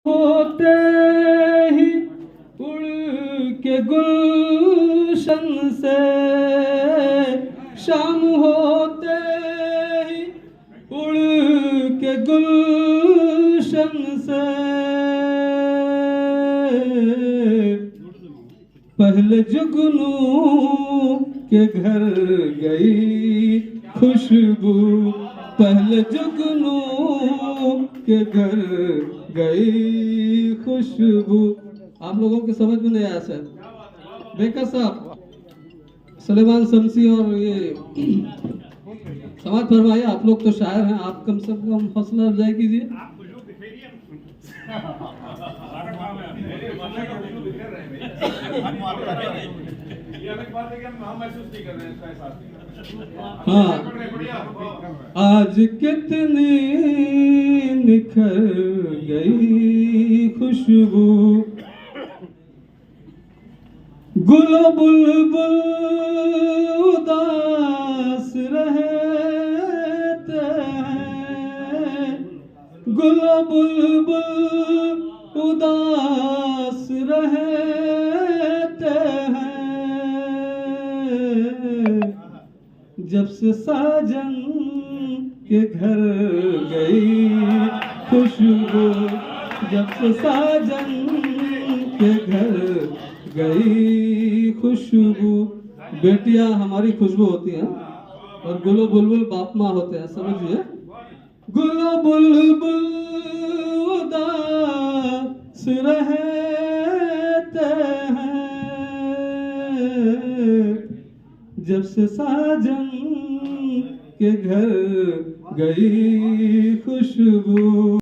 होते ही उड़ के गुलशन से, शाम होते ही उड़ के गुलशन से, पहले जुगनू के घर गई खुशबू, पहले जुगनू के घर गई खुशबू। आप लोगों के समझ में नहीं आया सर? बेकर साहब, सलेमान शमसी और ये समाज फरमाइए। आप लोग तो शायर हैं, आप कम से कम हौसला अफजाई कीजिए। हाँ, आज कितनी निखर गई खुशबू, गुलो बुलबुल उदास रहते हैं, गुलो बुलबुल उदास रहते हैं, जब से साजन के घर गई खुशबू, जब से साजन के घर गई खुशबू। बेटियां हमारी खुशबू होती हैं और गुलो बुलबुल बाप माँ होते हैं, समझिए। गुलो बुलबुल उदास रहते हैं, जब से साजन के घर गई खुशबू।